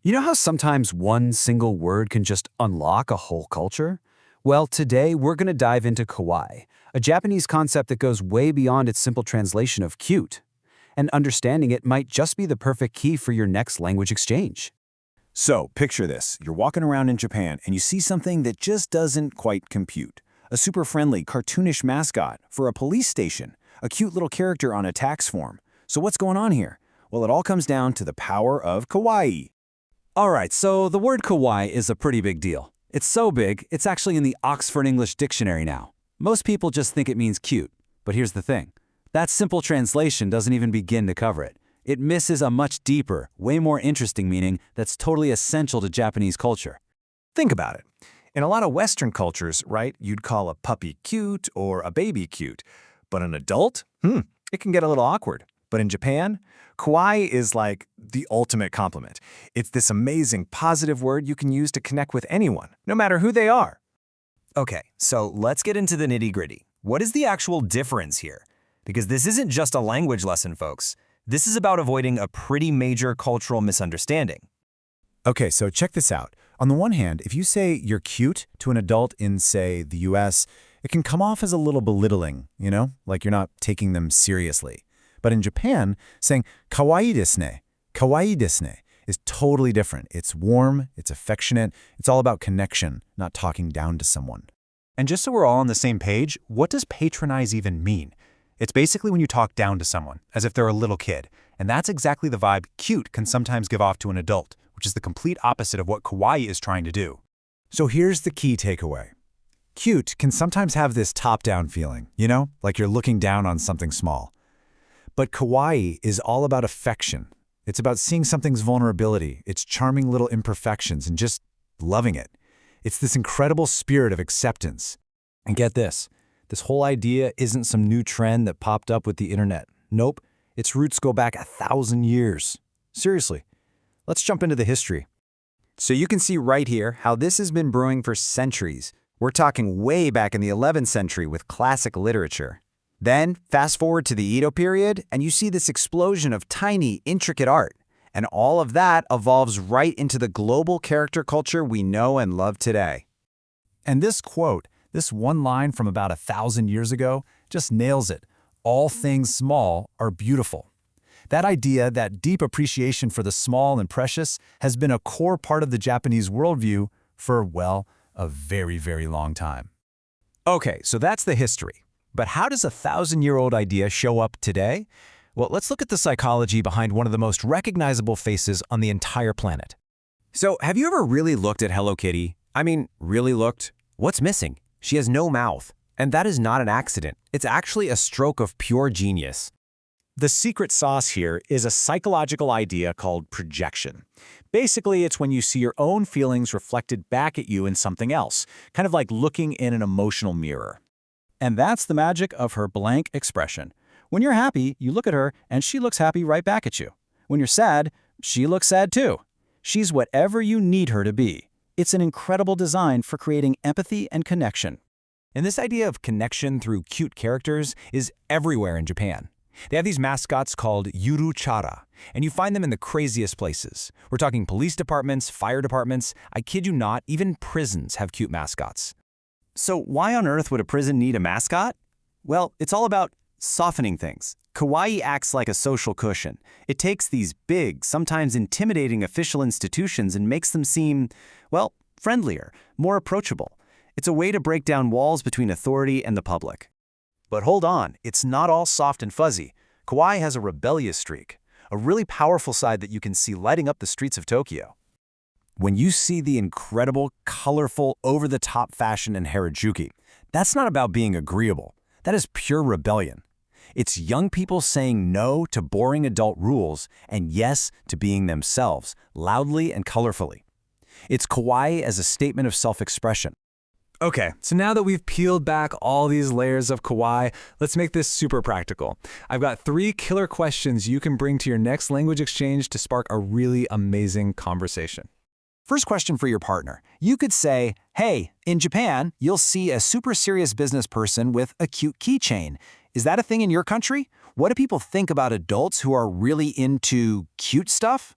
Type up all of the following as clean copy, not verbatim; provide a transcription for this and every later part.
You know how sometimes one single word can just unlock a whole culture? Well, today we're going to dive into kawaii, a Japanese concept that goes way beyond its simple translation of cute. And understanding it might just be the perfect key for your next language exchange. So, picture this. You're walking around in Japan and you see something that just doesn't quite compute. A super friendly, cartoonish mascot for a police station, a cute little character on a tax form. So what's going on here? Well, it all comes down to the power of kawaii. All right, so the word kawaii is a pretty big deal. It's so big, it's actually in the Oxford English Dictionary now. Most people just think it means cute. But here's the thing. That simple translation doesn't even begin to cover it. It misses a much deeper, way more interesting meaning that's totally essential to Japanese culture. Think about it. In a lot of Western cultures, right, you'd call a puppy cute or a baby cute. But an adult? It can get a little awkward. But in Japan, kawaii is like the ultimate compliment. It's this amazing positive word you can use to connect with anyone, no matter who they are. Okay, so let's get into the nitty-gritty. What is the actual difference here? Because this isn't just a language lesson, folks. This is about avoiding a pretty major cultural misunderstanding. Okay, so check this out. On the one hand, if you say you're cute to an adult in, say, the US, it can come off as a little belittling, like you're not taking them seriously. But in Japan, saying kawaii desu ne is totally different. It's warm, it's affectionate, it's all about connection, not talking down to someone. And just so we're all on the same page, what does patronize even mean? It's basically when you talk down to someone, as if they're a little kid. And that's exactly the vibe cute can sometimes give off to an adult, which is the complete opposite of what kawaii is trying to do. So here's the key takeaway. Cute can sometimes have this top-down feeling, like you're looking down on something small. But kawaii is all about affection. It's about seeing something's vulnerability, its charming little imperfections, and just loving it. It's this incredible spirit of acceptance. And get this whole idea isn't some new trend that popped up with the internet. Nope, its roots go back 1,000 years. Seriously, let's jump into the history. So you can see right here how this has been brewing for centuries. We're talking way back in the 11th century with classic literature. Then, fast forward to the Edo period, and you see this explosion of tiny, intricate art. And all of that evolves right into the global character culture we know and love today. And this quote, this one line from about 1,000 years ago, just nails it. All things small are beautiful. That idea, that deep appreciation for the small and precious, has been a core part of the Japanese worldview for, well, a very, very long time. Okay, so that's the history. But how does a 1,000-year-old idea show up today? Well, let's look at the psychology behind one of the most recognizable faces on the entire planet. So, have you ever really looked at Hello Kitty? I mean, really looked? What's missing? She has no mouth. And that is not an accident. It's actually a stroke of pure genius. The secret sauce here is a psychological idea called projection. Basically, it's when you see your own feelings reflected back at you in something else, kind of like looking in an emotional mirror. And that's the magic of her blank expression. When you're happy, you look at her, and she looks happy right back at you. When you're sad, she looks sad too. She's whatever you need her to be. It's an incredible design for creating empathy and connection. And this idea of connection through cute characters is everywhere in Japan. They have these mascots called yuruchara, and you find them in the craziest places. We're talking police departments, fire departments. I kid you not, even prisons have cute mascots. So why on earth would a prison need a mascot? Well, it's all about softening things. Kawaii acts like a social cushion. It takes these big, sometimes intimidating official institutions and makes them seem, well, friendlier, more approachable. It's a way to break down walls between authority and the public. But hold on, it's not all soft and fuzzy. Kawaii has a rebellious streak, a really powerful side that you can see lighting up the streets of Tokyo. When you see the incredible, colorful, over-the-top fashion in Harajuku, that's not about being agreeable. That is pure rebellion. It's young people saying no to boring adult rules and yes to being themselves, loudly and colorfully. It's kawaii as a statement of self-expression. Okay, so now that we've peeled back all these layers of kawaii, let's make this super practical. I've got 3 killer questions you can bring to your next language exchange to spark a really amazing conversation. First question for your partner. You could say, hey, in Japan, you'll see a super serious business person with a cute keychain. Is that a thing in your country? What do people think about adults who are really into cute stuff?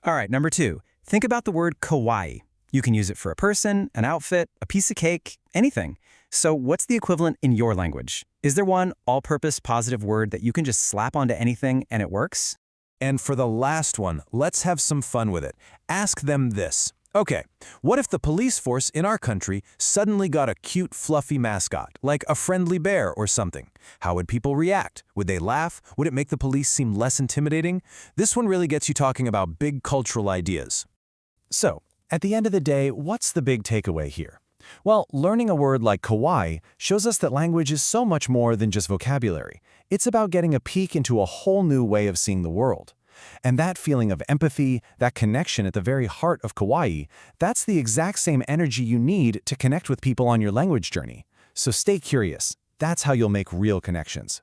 All right, number 2. Think about the word kawaii. You can use it for a person, an outfit, a piece of cake, anything. So what's the equivalent in your language? Is there one all-purpose positive word that you can just slap onto anything and it works? And for the last one, let's have some fun with it. Ask them this. Okay, what if the police force in our country suddenly got a cute, fluffy mascot, like a friendly bear or something? How would people react? Would they laugh? Would it make the police seem less intimidating? This one really gets you talking about big cultural ideas. So, at the end of the day, what's the big takeaway here? Well, learning a word like kawaii shows us that language is so much more than just vocabulary. It's about getting a peek into a whole new way of seeing the world. And that feeling of empathy, that connection at the very heart of kawaii, that's the exact same energy you need to connect with people on your language journey. So stay curious. That's how you'll make real connections.